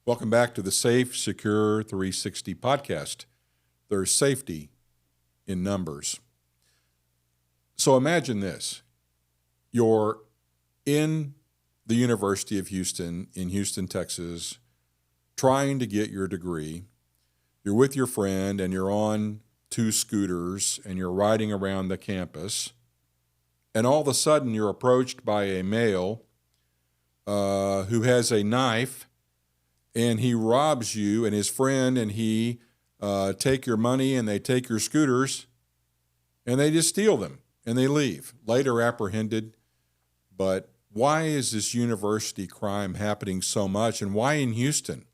Welcome back to the Safe, Secure 360 podcast. There's safety in numbers. So imagine this. You're in the University of Houston, in Houston, Texas, trying to get your degree. You're with your friend and you're on two scooters and you're riding around the campus. And all of a sudden you're approached by a male who has a knife, and he robs you, and his friend and he take your money and they take your scooters and they just steal them and they leave, later apprehended. But why is this university crime happening so much, and why in Houston?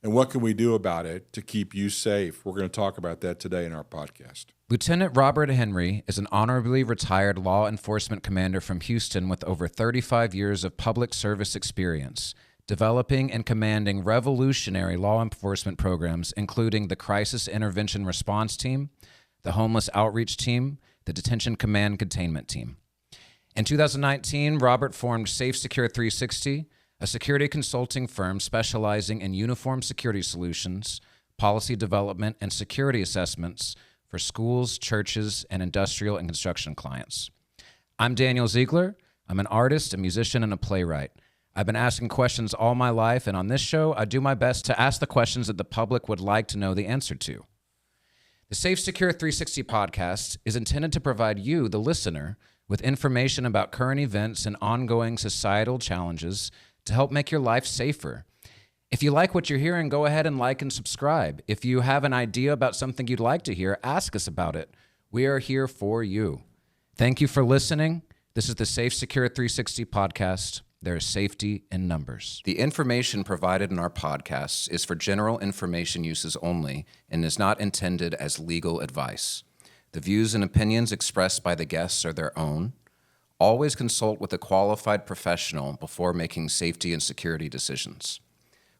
And what can we do about it to keep you safe? We're going to talk about that today in our podcast. Lieutenant Robert Henry is an honorably retired law enforcement commander from Houston with over 35 years of public service experience, developing and commanding revolutionary law enforcement programs, including the Crisis Intervention Response Team, the Homeless Outreach Team, the Detention Command Containment Team. In 2019, Robert formed SAFESECURE 360, a security consulting firm specializing in uniform security solutions, policy development, and security assessments for schools, churches, and industrial and construction clients. I'm Daniel Ziegler. I'm an artist, a musician, and a playwright. I've been asking questions all my life, and on this show, I do my best to ask the questions that the public would like to know the answer to. The SAFESECURE 360 podcast is intended to provide you, the listener, with information about current events and ongoing societal challenges to help make your life safer. If you like what you're hearing, go ahead and like and subscribe. If you have an idea about something you'd like to hear, ask us about it. We are here for you. Thank you for listening. This is the SAFESECURE 360 podcast. There is safety in numbers. The information provided in our podcasts is for general information uses only and is not intended as legal advice. The views and opinions expressed by the guests are their own. Always consult with a qualified professional before making safety and security decisions.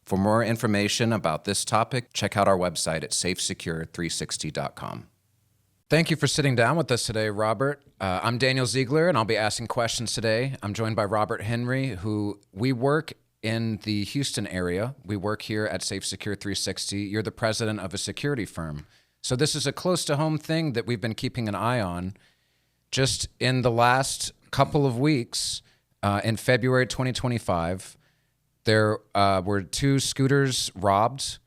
For more information about this topic, check out our website at safesecure360.com. Thank you for sitting down with us today, Robert. I'm Daniel Ziegler, and I'll be asking questions today. I'm joined by Robert Henry, who we work in the Houston area. We work here at SAFESECURE 360. You're the president of a security firm. So this is a close-to-home thing that we've been keeping an eye on. Just in the last couple of weeks, in February 2025, there were two scooters robbed.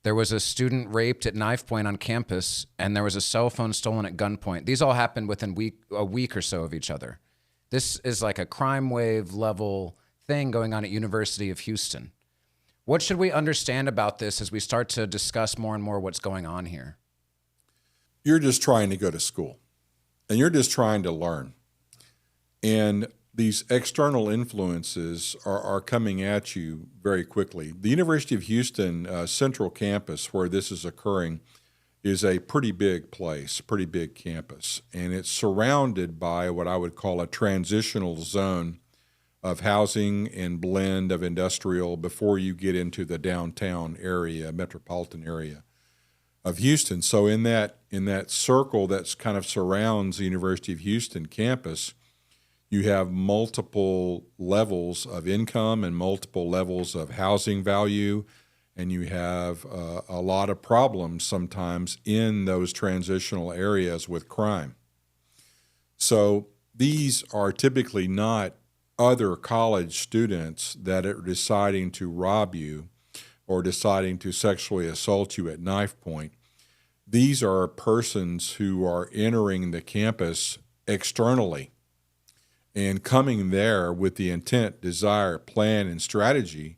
There was a student raped at knife point on campus, and there was a cell phone stolen at gunpoint. These all happened within a week or so of each other. This is like a crime wave level thing going on at University of Houston. What should we understand about this as we start to discuss more and more what's going on here? You're just trying to go to school, and you're just trying to learn. And these external influences are coming at you very quickly. The University of Houston Central Campus, where this is occurring, is a pretty big place, pretty big campus, and it's surrounded by what I would call a transitional zone of housing and blend of industrial before you get into the downtown area, metropolitan area of Houston. So in that circle that's kind of surrounds the University of Houston campus, you have multiple levels of income and multiple levels of housing value, and you have a lot of problems sometimes in those transitional areas with crime. So these are typically not other college students that are deciding to rob you or deciding to sexually assault you at knife point. These are persons who are entering the campus externally and coming there with the intent, desire, plan, and strategy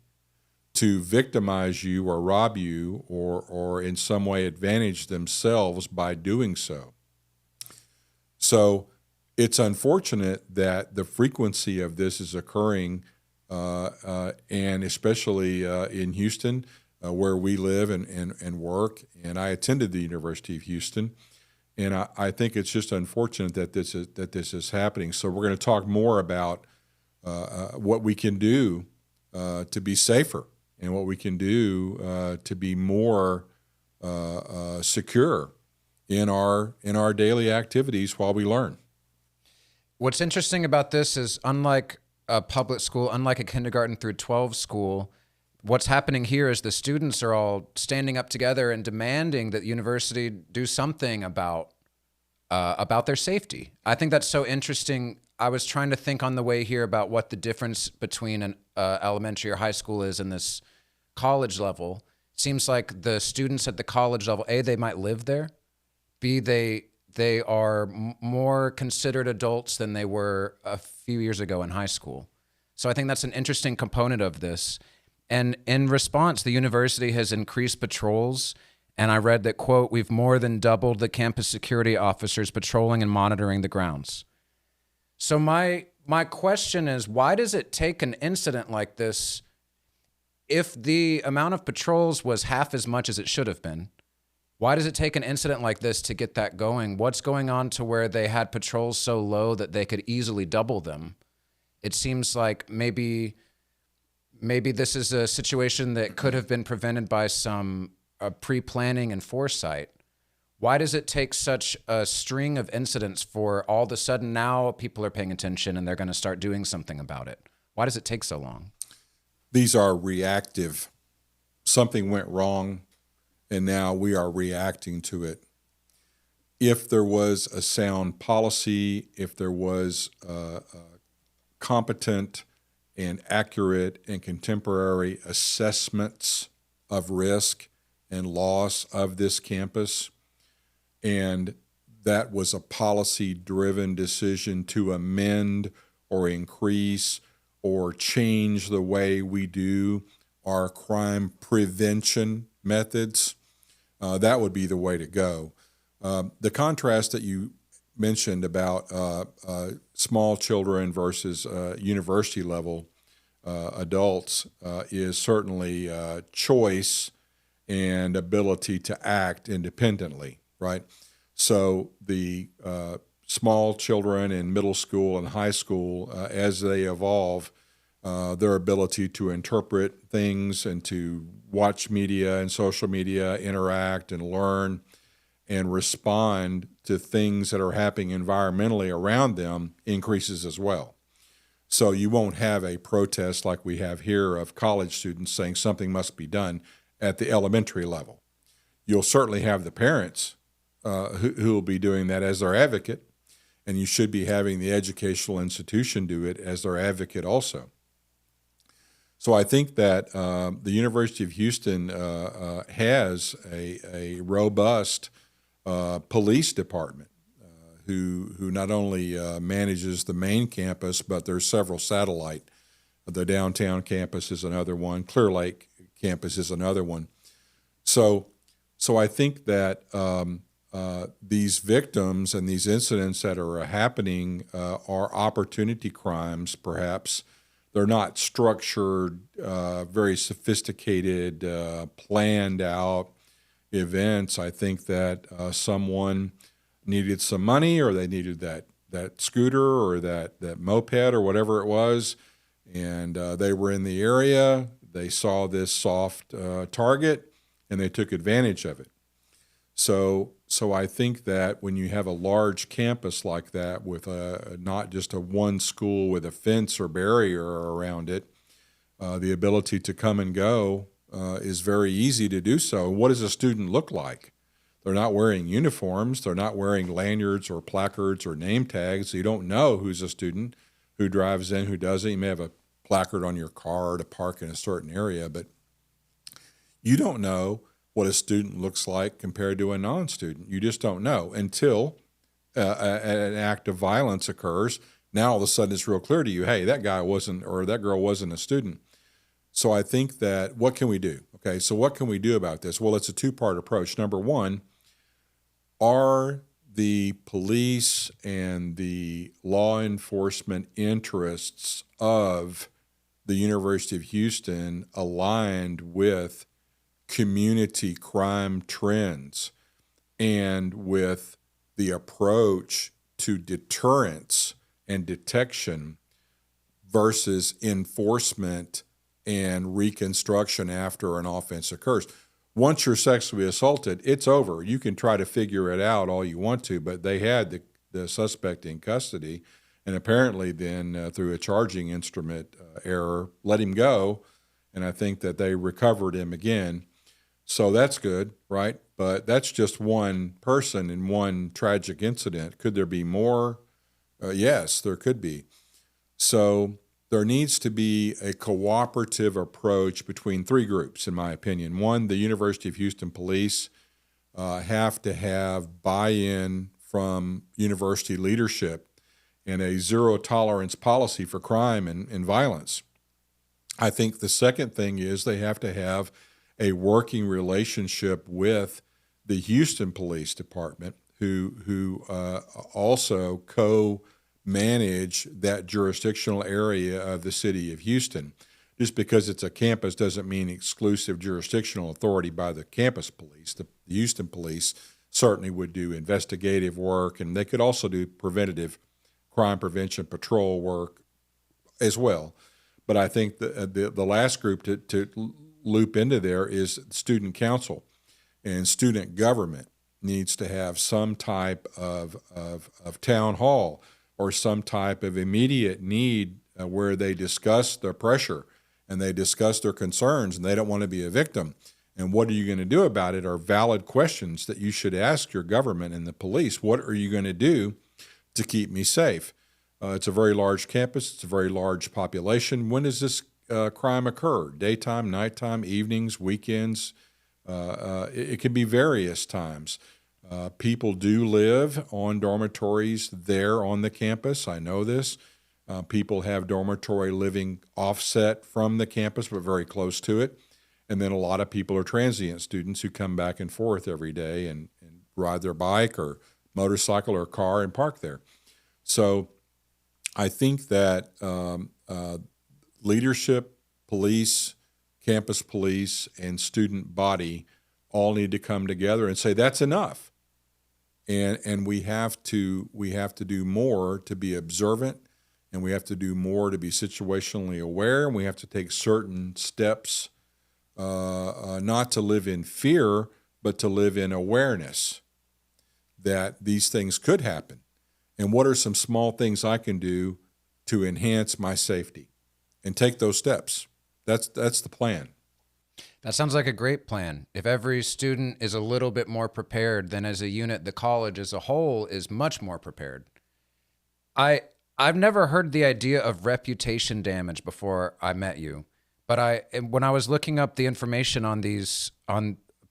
to victimize you or rob you or in some way advantage themselves by doing so. So it's unfortunate that the frequency of this is occurring, and especially in Houston, where we live and work. And I attended the University of Houston. And I think it's just unfortunate that this is happening. So we're going to talk more about what we can do to be safer and what we can do to be more secure in our daily activities while we learn. What's interesting about this is, unlike a public school, unlike a kindergarten through 12 school, what's happening here is the students are all standing up together and demanding that the university do something about their safety. I think that's so interesting. I was trying to think on the way here about what the difference between an elementary or high school is in this college level. Seems like the students at the college level, A, they might live there. B, they are more considered adults than they were a few years ago in high school. So I think that's an interesting component of this. And in response, the university has increased patrols. And I read that, quote, we've more than doubled the campus security officers patrolling and monitoring the grounds. So my question is, why does it take an incident like this, if the amount of patrols was half as much as it should have been? Why does it take an incident like this to get that going? What's going on to where they had patrols so low that they could easily double them? It seems like maybe this is a situation that could have been prevented by some pre-planning and foresight. Why does it take such a string of incidents for all of a sudden now people are paying attention and they're going to start doing something about it? Why does it take so long? These are reactive. Something went wrong, and now we are reacting to it. If there was a sound policy, if there was competent and accurate and contemporary assessments of risk and loss of this campus, and that was a policy-driven decision to amend or increase or change the way we do our crime prevention methods, that would be the way to go. The contrast that you mentioned about small children versus university level adults is certainly choice and ability to act independently, right? So the small children in middle school and high school, as they evolve, their ability to interpret things and to watch media and social media, interact and learn and respond to things that are happening environmentally around them increases as well. So you won't have a protest like we have here of college students saying something must be done at the elementary level. You'll certainly have the parents who will be doing that as their advocate, and you should be having the educational institution do it as their advocate also. So I think that the University of Houston has a robust police department who not only manages the main campus, but there's several satellite. The downtown campus is another one. Clear Lake campus is another one. So I think that these victims and these incidents that are happening are opportunity crimes, perhaps. They're not structured, very sophisticated, planned out events. I think that someone needed some money, or they needed that scooter or that moped or whatever it was, and they were in the area. They saw this soft target, and they took advantage of it. So I think that when you have a large campus like that with not just a one school with a fence or barrier around it, the ability to come and go is very easy to do so. What does a student look like? They're not wearing uniforms. They're not wearing lanyards or placards or name tags. You don't know who's a student, who drives in, who doesn't. You may have a placard on your car to park in a certain area, but you don't know what a student looks like compared to a non-student. You just don't know until an act of violence occurs. Now all of a sudden it's real clear to you, hey, that guy wasn't, or that girl wasn't a student. So I think that, what can we do? Okay, so what can we do about this? Well, it's a two-part approach. Number one, are the police and the law enforcement interests of the University of Houston aligned with community crime trends and with the approach to deterrence and detection versus enforcement and reconstruction after an offense occurs? Once you're sexually assaulted, it's over. You can try to figure it out all you want to, but they had the suspect in custody, and apparently then through a charging instrument error, let him go. and I think that they recovered him again. So that's good, right? But that's just one person in one tragic incident. Could there be more? Yes, there could be. So there needs to be a cooperative approach between three groups, in my opinion. One, the University of Houston police have to have buy-in from university leadership and a zero tolerance policy for crime and violence. I think the second thing is they have to have a working relationship with the Houston Police Department, who also co-manage that jurisdictional area of the city of Houston. Just because it's a campus doesn't mean exclusive jurisdictional authority by the campus police. The Houston police certainly would do investigative work, and they could also do preventative crime prevention patrol work as well. But I think the last group to loop into there is student council, and student government needs to have some type of town hall or some type of immediate need where they discuss their pressure and they discuss their concerns, and they don't want to be a victim. And what are you going to do about it are valid questions that you should ask your government and the police. What are you going to do to keep me safe? It's a very large campus. It's a very large population. When does this crime occur? Daytime, nighttime, evenings, weekends? It can be various times. People do live on dormitories there on the campus. I know this. People have dormitory living offset from the campus, but very close to it. And then a lot of people are transient students who come back and forth every day and ride their bike or motorcycle or car and park there. So I think that leadership, police, campus police, and student body all need to come together and say that's enough. And we have to do more to be observant, and we have to do more to be situationally aware, and we have to take certain steps not to live in fear, but to live in awareness that these things could happen. And what are some small things I can do to enhance my safety? And take those steps. That's the plan. That sounds like a great plan. If every student is a little bit more prepared, then as a unit, the college as a whole is much more prepared. I've never heard the idea of reputation damage before I met you, but when I was looking up the information on these,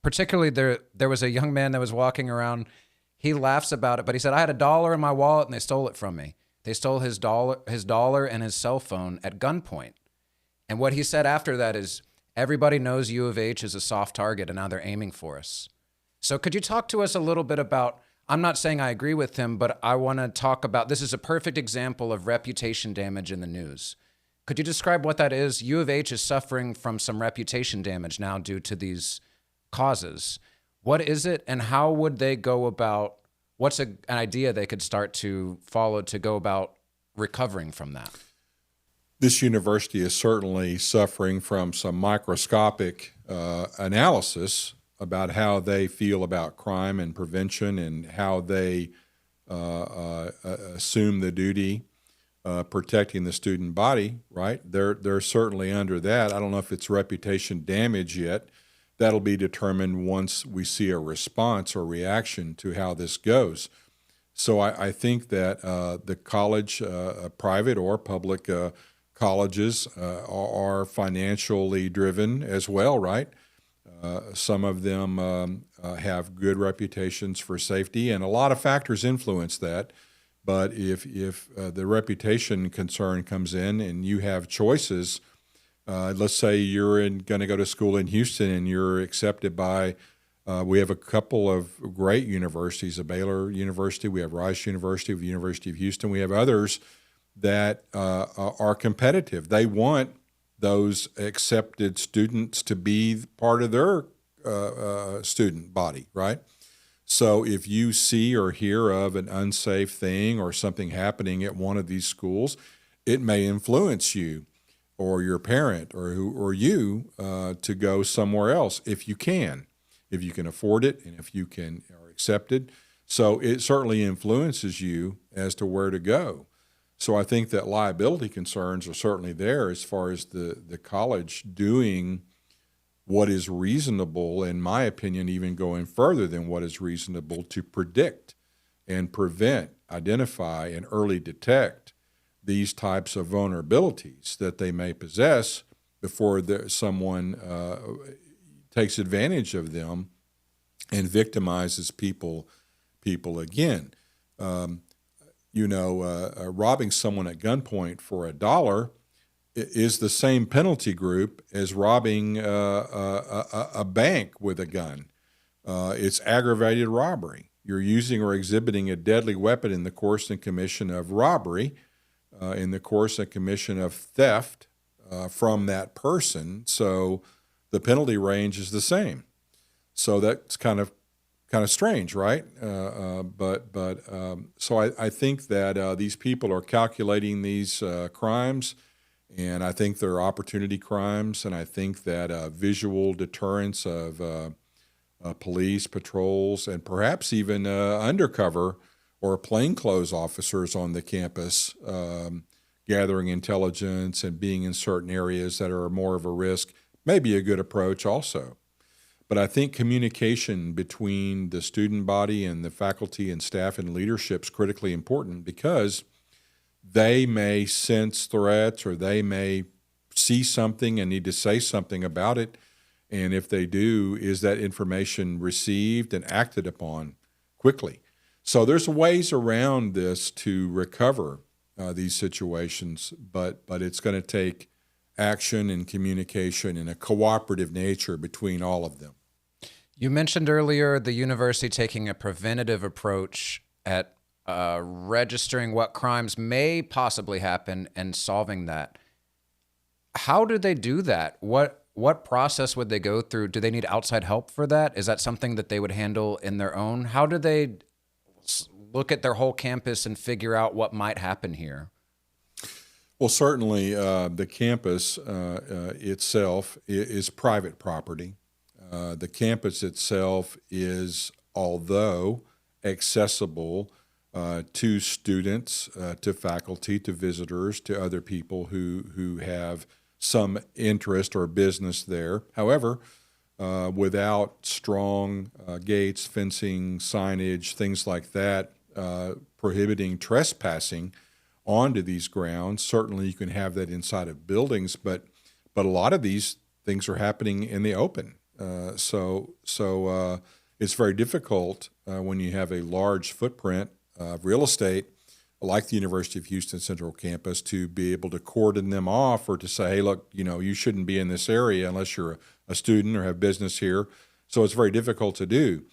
particularly there was a young man that was walking around. He laughs about it, but he said, I had $1 in my wallet and they stole it from me. They stole his dollar and his cell phone at gunpoint. And what he said after that is, everybody knows U of H is a soft target and now they're aiming for us. So could you talk to us a little bit about, I'm not saying I agree with him, but I want to talk about, this is a perfect example of reputation damage in the news. Could you describe what that is? U of H is suffering from some reputation damage now due to these causes. What is it, and how would they go about, what's an idea they could start to follow to go about recovering from that? This university is certainly suffering from some microscopic analysis about how they feel about crime and prevention and how they assume the duty protecting the student body, right? They're certainly under that. I don't know if it's reputation damage yet. That'll be determined once we see a response or reaction to how this goes. So I think that the college, private or public colleges, are financially driven as well, right? Some of them have good reputations for safety, and a lot of factors influence that. But if the reputation concern comes in and you have choices, let's say you're going to go to school in Houston and you're accepted by, we have a couple of great universities, a Baylor University, we have Rice University, we have the University of Houston, we have others that are competitive. They want those accepted students to be part of their student body, right? So if you see or hear of an unsafe thing or something happening at one of these schools, it may influence you or your parent or you to go somewhere else if you can afford it, and if you are accepted. So it certainly influences you as to where to go. So I think that liability concerns are certainly there as far as the college doing what is reasonable, in my opinion, even going further than what is reasonable to predict and prevent, identify, and early detect these types of vulnerabilities that they may possess before someone takes advantage of them and victimizes people again. Robbing someone at gunpoint for $1 is the same penalty group as robbing a bank with a gun. It's aggravated robbery. You're using or exhibiting a deadly weapon in the course and commission of robbery, in the course and commission of theft from that person. So the penalty range is the same. So that's kind of strange, right? So I think that these people are calculating these crimes, and I think they're opportunity crimes, and I think that visual deterrence of police patrols and perhaps even undercover or plainclothes officers on the campus gathering intelligence and being in certain areas that are more of a risk may be a good approach also. But I think communication between the student body and the faculty and staff and leadership is critically important, because they may sense threats or they may see something and need to say something about it. And if they do, is that information received and acted upon quickly? So there's ways around this to recover these situations, but it's going to take action and communication and a cooperative nature between all of them. You mentioned earlier the university taking a preventative approach at registering what crimes may possibly happen and solving that. How do they do that? What process would they go through? Do they need outside help for that? Is that something that they would handle in their own? How do they look at their whole campus and figure out what might happen here? Well, certainly the campus itself is private property. The campus itself is, although accessible to students, to faculty, to visitors, to other people who have some interest or business there. However, without strong gates, fencing, signage, things like that, prohibiting trespassing onto these grounds, certainly you can have that inside of buildings, but a lot of these things are happening in the open. So it's very difficult when you have a large footprint of real estate like the University of Houston Central Campus to be able to cordon them off or to say, hey, look, you shouldn't be in this area unless you're a student or have business here. So it's very difficult to do.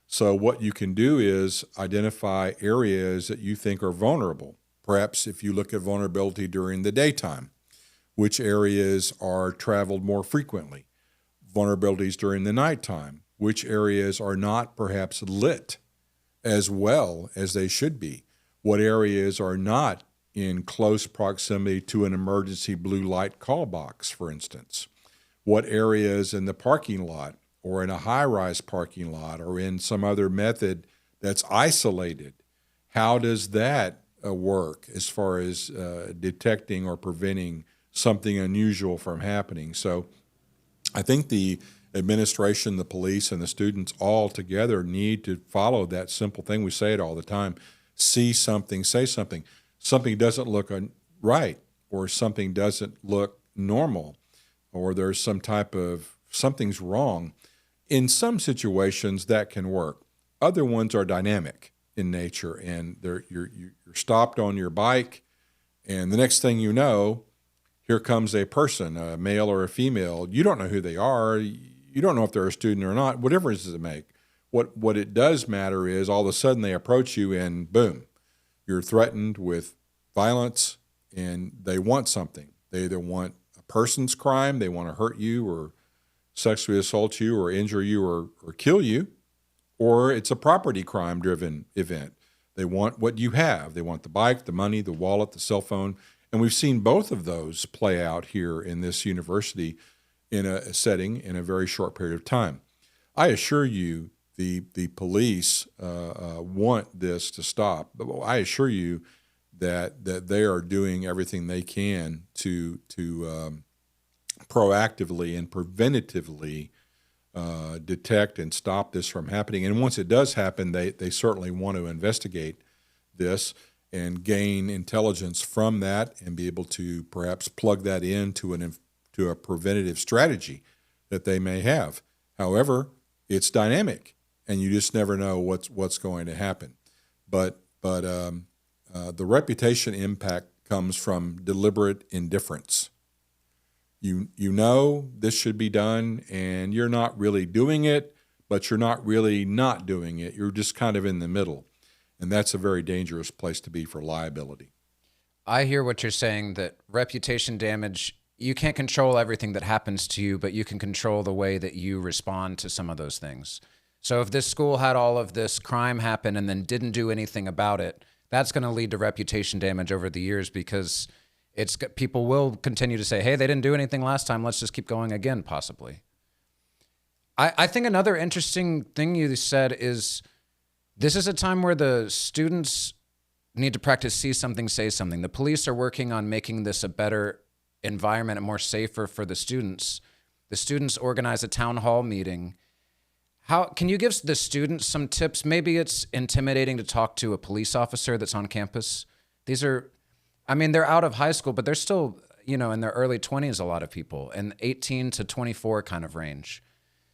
So what you can do is identify areas that you think are vulnerable. Perhaps if you look at vulnerability during the daytime, which areas are traveled more frequently? Vulnerabilities during the nighttime, which areas are not perhaps lit as well as they should be? What areas are not in close proximity to an emergency blue light call box, for instance? What areas in the parking lot or in a high-rise parking lot or in some other method that's isolated? How does that work as far as detecting or preventing something unusual from happening? So I think the administration, the police, and the students all together need to follow that simple thing. We say it all the time: see something, say something. Something doesn't look right, or something doesn't look normal, or there's some type of something's wrong. In some situations, that can work. Other ones are dynamic in nature, and you're stopped on your bike, and the next thing you know, here comes a person, a male or a female. You don't know who they are. You don't know if they're a student or not. Whatever does it make? What it does matter is all of a sudden they approach you and boom, you're threatened with violence, and they want something. They either want a person's crime, they want to hurt you or sexually assault you or injure you or kill you, or it's a property crime driven event. They want what you have. They want the bike, the money, the wallet, the cell phone. And we've seen both of those play out here in this university in a setting in a very short period of time. I assure you the police want this to stop, but I assure you that they are doing everything they can to proactively and preventatively detect and stop this from happening. And once it does happen, they certainly want to investigate this and gain intelligence from that and be able to perhaps plug that into to a preventative strategy that they may have. However, it's dynamic, and you just never know what's going to happen. But the reputation impact comes from deliberate indifference. You know this should be done, and you're not really doing it, but you're not really not doing it. You're just kind of in the middle, and that's a very dangerous place to be for liability. I hear what you're saying, that reputation damage, you can't control everything that happens to you, but you can control the way that you respond to some of those things. So if this school had all of this crime happen and then didn't do anything about it, that's going to lead to reputation damage over the years, because people will continue to say, hey, they didn't do anything last time, let's just keep going again, possibly. I think another interesting thing you said is this is a time where the students need to practice see something, say something. The police are working on making this a better environment and more safer for the students. The students organize a town hall meeting. How can you give the students some tips? Maybe it's intimidating to talk to a police officer that's on campus. They're out of high school, but they're still, in their early 20s, a lot of people, and 18 to 24 kind of range.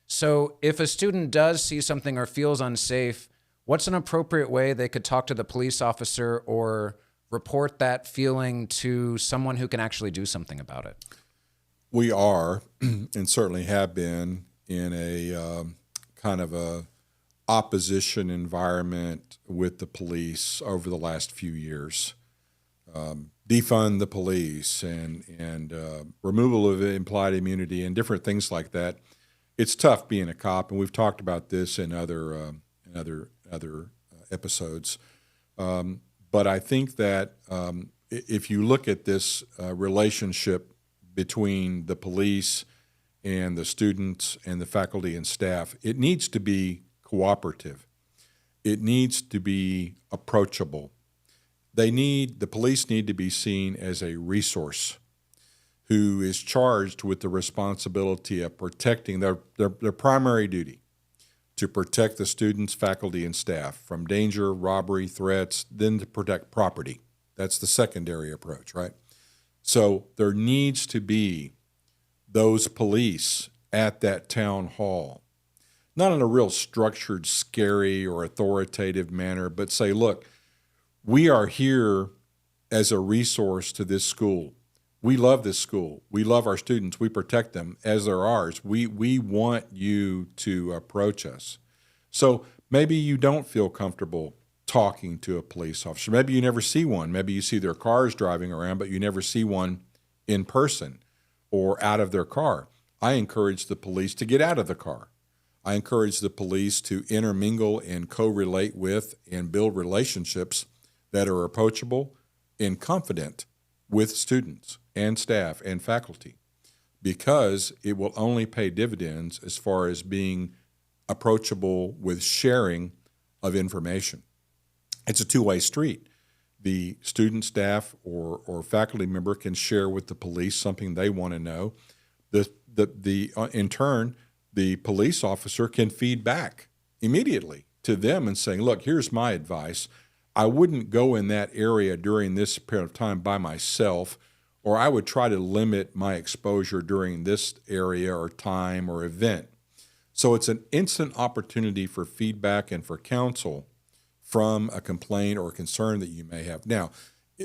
So if a student does see something or feels unsafe, what's an appropriate way they could talk to the police officer or report that feeling to someone who can actually do something about it? We are, and certainly have been, in a kind of a opposition environment with the police over the last few years. Defund the police and removal of implied immunity and different things like that. It's tough being a cop, and we've talked about this in other episodes. But I think that if you look at this relationship between the police and the students and the faculty and staff, it needs to be cooperative. It needs to be approachable. The police need to be seen as a resource who is charged with the responsibility of protecting their primary duty, to protect the students, faculty, and staff from danger, robbery, threats, then to protect property. That's the secondary approach, right? So there needs to be those police at that town hall, not in a real structured, scary, or authoritative manner, but say, look, we are here as a resource to this school. We love this school. We love our students. We protect them as they're ours. We want you to approach us. So maybe you don't feel comfortable talking to a police officer. Maybe you never see one. Maybe you see their cars driving around, but you never see one in person or out of their car. I encourage the police to get out of the car. I encourage the police to intermingle and co-relate with and build relationships that are approachable and confident with students and staff and faculty, because it will only pay dividends as far as being approachable with sharing of information. It's a two-way street. The student, staff, or faculty member can share with the police something they want to know. In turn, the police officer can feed back immediately to them and saying, look, here's my advice. I wouldn't go in that area during this period of time by myself, or I would try to limit my exposure during this area or time or event. So it's an instant opportunity for feedback and for counsel from a complaint or concern that you may have. Now,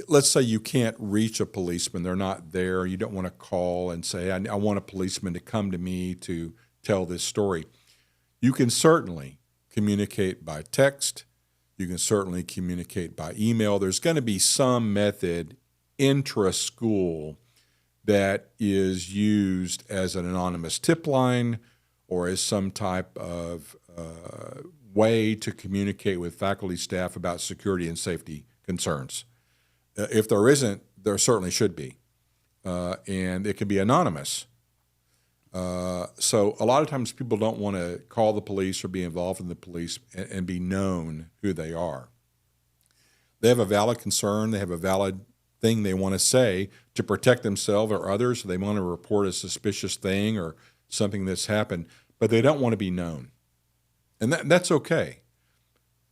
let's say you can't reach a policeman. They're not there. You don't want to call and say, I want a policeman to come to me to tell this story. You can certainly communicate by text. You can certainly communicate by email. There's going to be some method intra-school that is used as an anonymous tip line or as some type of way to communicate with faculty, staff about security and safety concerns. If there isn't, there certainly should be. And it can be anonymous. So a lot of times people don't want to call the police or be involved in the police and be known who they are. They have a valid concern. They have a valid thing they want to say to protect themselves or others. They want to report a suspicious thing or something that's happened, but they don't want to be known. And that's okay.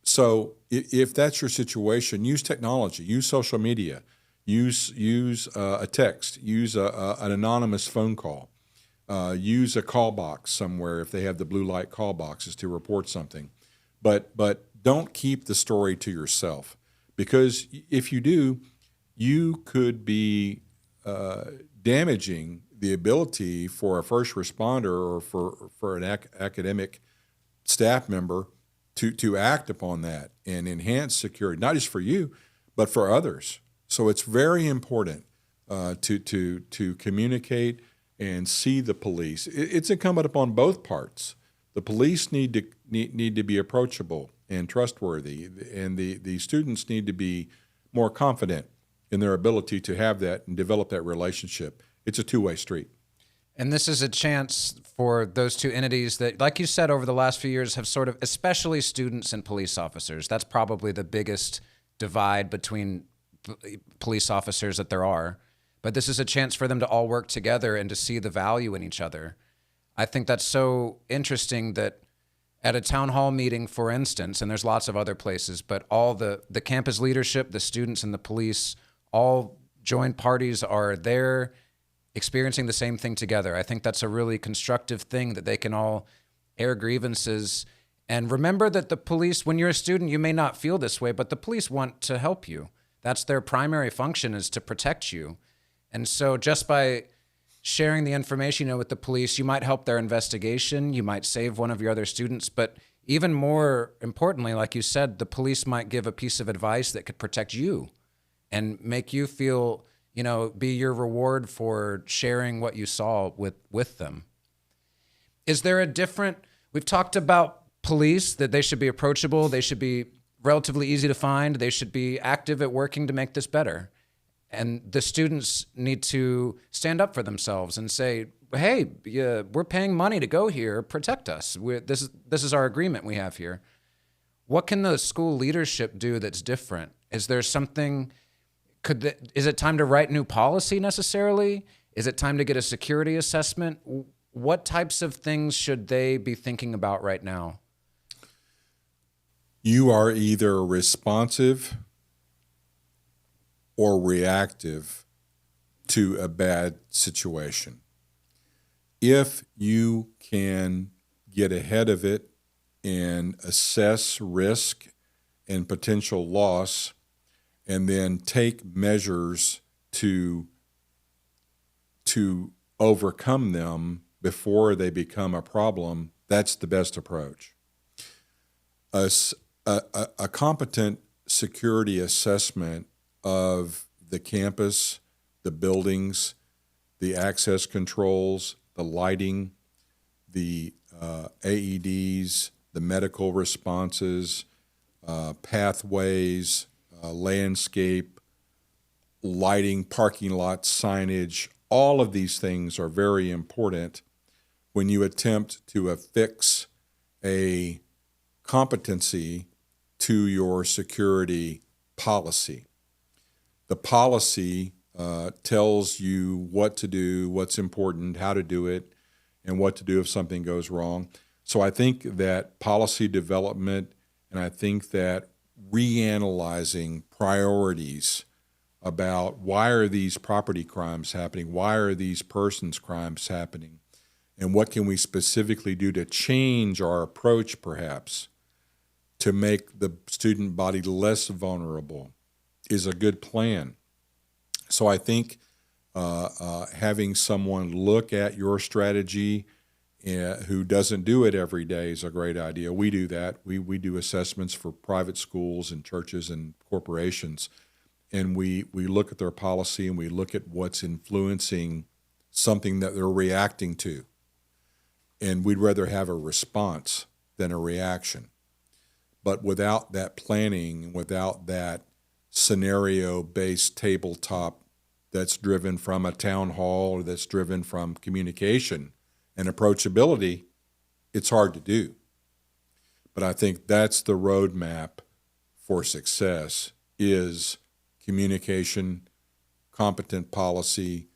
So if that's your situation, use technology, use social media, use a text, use an anonymous phone call, use a call box somewhere if they have the blue light call boxes to report something. But don't keep the story to yourself, because if you do, you could be damaging the ability for a first responder or for an academic staff member to act upon that and enhance security, not just for you, but for others. So it's very important to communicate and see the police. It's incumbent upon both parts. The police need to be approachable and trustworthy, and the students need to be more confident in their ability to have that and develop that relationship. It's a two-way street. And this is a chance for those two entities that, like you said, over the last few years have sort of, especially students and police officers, that's probably the biggest divide between police officers that there are. But this is a chance for them to all work together and to see the value in each other. I think that's so interesting that at a town hall meeting, for instance, and there's lots of other places, but all the campus leadership, the students and the police, all joint parties are there experiencing the same thing together. I think that's a really constructive thing, that they can all air grievances. And remember that the police, when you're a student, you may not feel this way, but the police want to help you. That's their primary function, is to protect you. And so just by sharing the information, with the police, you might help their investigation, you might save one of your other students, but even more importantly, like you said, the police might give a piece of advice that could protect you and make you feel, be your reward for sharing what you saw with them. Is there we've talked about police, that they should be approachable, they should be relatively easy to find, they should be active at working to make this better. And the students need to stand up for themselves and say, hey, we're paying money to go here, protect us. This is our agreement we have here. What can the school leadership do that's different? Is there something, is it time to write new policy necessarily? Is it time to get a security assessment? What types of things should they be thinking about right now? You are either responsive or reactive to a bad situation. If you can get ahead of it and assess risk and potential loss, and then take measures to overcome them before they become a problem, that's the best approach. A competent security assessment of the campus, the buildings, the access controls, the lighting, the AEDs, the medical responses, pathways, landscape, lighting, parking lot signage, all of these things are very important when you attempt to affix a competency to your security policy. The policy tells you what to do, what's important, how to do it, and what to do if something goes wrong. So I think that policy development, and I think that reanalyzing priorities about why are these property crimes happening, why are these persons crimes happening, and what can we specifically do to change our approach perhaps to make the student body less vulnerable is a good plan. So I think having someone look at your strategy who doesn't do it every day is a great idea. We do that. We do assessments for private schools and churches and corporations, and we look at their policy and we look at what's influencing something that they're reacting to. And we'd rather have a response than a reaction. But without that planning, without that scenario-based tabletop that's driven from a town hall or that's driven from communication and approachability, it's hard to do. But I think that's the roadmap for success, is communication, competent policy,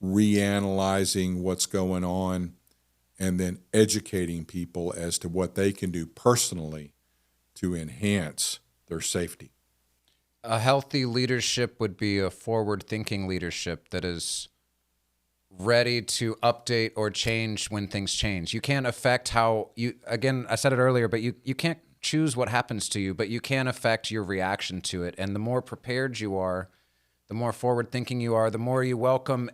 reanalyzing what's going on, and then educating people as to what they can do personally to enhance their safety. A healthy leadership would be a forward-thinking leadership that is ready to update or change when things change. You can't affect how you, again, I said it earlier, but you can't choose what happens to you, but you can affect your reaction to it. And the more prepared you are, the more forward-thinking you are, the more you welcome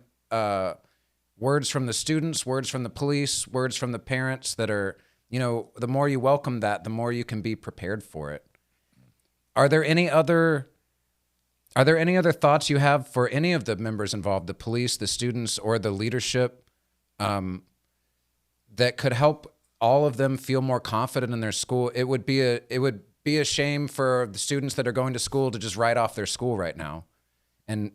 words from the students, words from the police, words from the parents that are, the more you welcome that, the more you can be prepared for it. Are there any other thoughts you have for any of the members involved, the police, the students, or the leadership, that could help all of them feel more confident in their school? It would be a shame for the students that are going to school to just write off their school right now. And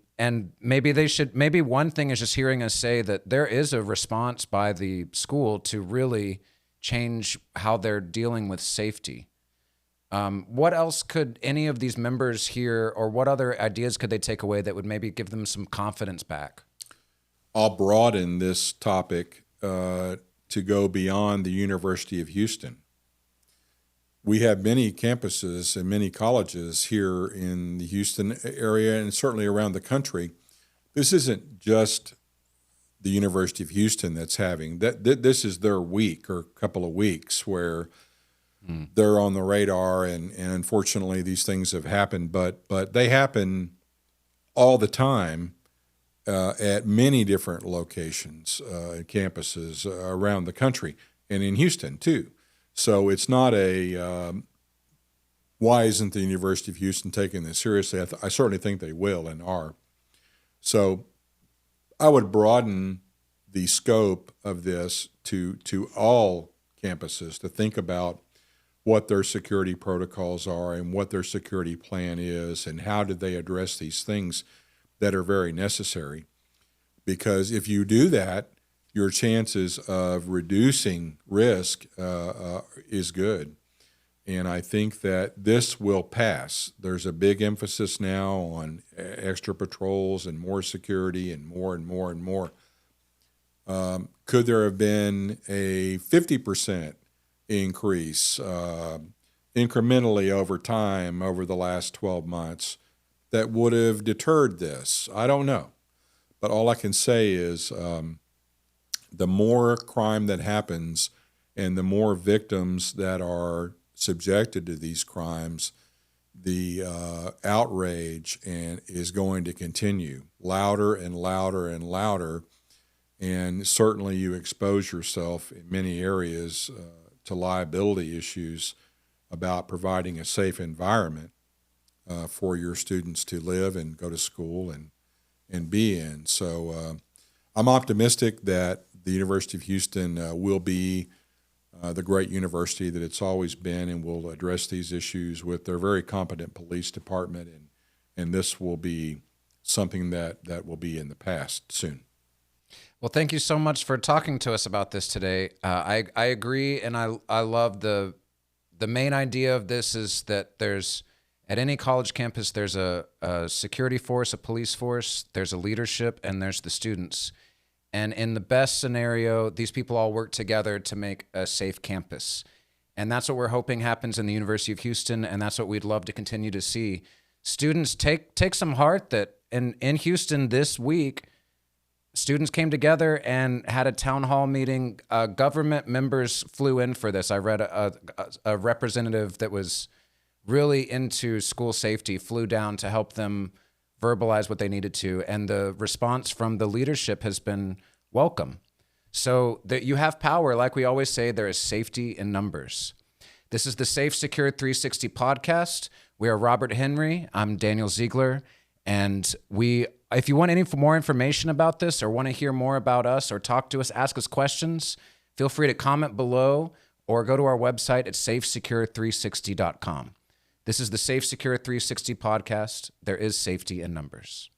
maybe one thing is just hearing us say that there is a response by the school to really change how they're dealing with safety. What else could any of these members hear, or what other ideas could they take away that would maybe give them some confidence back? I'll broaden this topic to go beyond the University of Houston. We have many campuses and many colleges here in the Houston area and certainly around the country. This isn't just the University of Houston that's having that. This is their week or couple of weeks where they're on the radar, and unfortunately these things have happened, but they happen all the time at many different locations, campuses around the country, and in Houston too. So it's not why isn't the University of Houston taking this seriously? I certainly think they will and are. So I would broaden the scope of this to all campuses to think about what their security protocols are and what their security plan is and how do they address these things that are very necessary. Because if you do that, your chances of reducing risk is good. And I think that this will pass. There's a big emphasis now on extra patrols and more security and more and more and more. Could there have been a 50% increase incrementally over time over the last 12 months that would have deterred this? I don't know. But all I can say is the more crime that happens and the more victims that are subjected to these crimes, the outrage is going to continue louder and louder and louder. And certainly you expose yourself in many areas to liability issues about providing a safe environment for your students to live and go to school and be in. So I'm optimistic that the University of Houston will be the great university that it's always been and will address these issues with their very competent police department, and this will be something that will be in the past soon. Well, thank you so much for talking to us about this today. I agree, and I love the main idea of this is that there's, at any college campus, there's a security force, a police force, there's a leadership, and there's the students. And in the best scenario, these people all work together to make a safe campus. And that's what we're hoping happens in the University of Houston, and that's what we'd love to continue to see. Students, take some heart that in Houston this week, students came together and had a town hall meeting. Government members flew in for this. I read a representative that was really into school safety flew down to help them verbalize what they needed to, and the response from the leadership has been welcome. So that you have power, like we always say, there is safety in numbers. This is the Safe Secure 360 podcast. We are Robert Henry. I'm Daniel Ziegler, and if you want any more information about this or want to hear more about us or talk to us, ask us questions, feel free to comment below or go to our website at safesecure360.com. This is the Safe Secure 360 podcast. There is safety in numbers.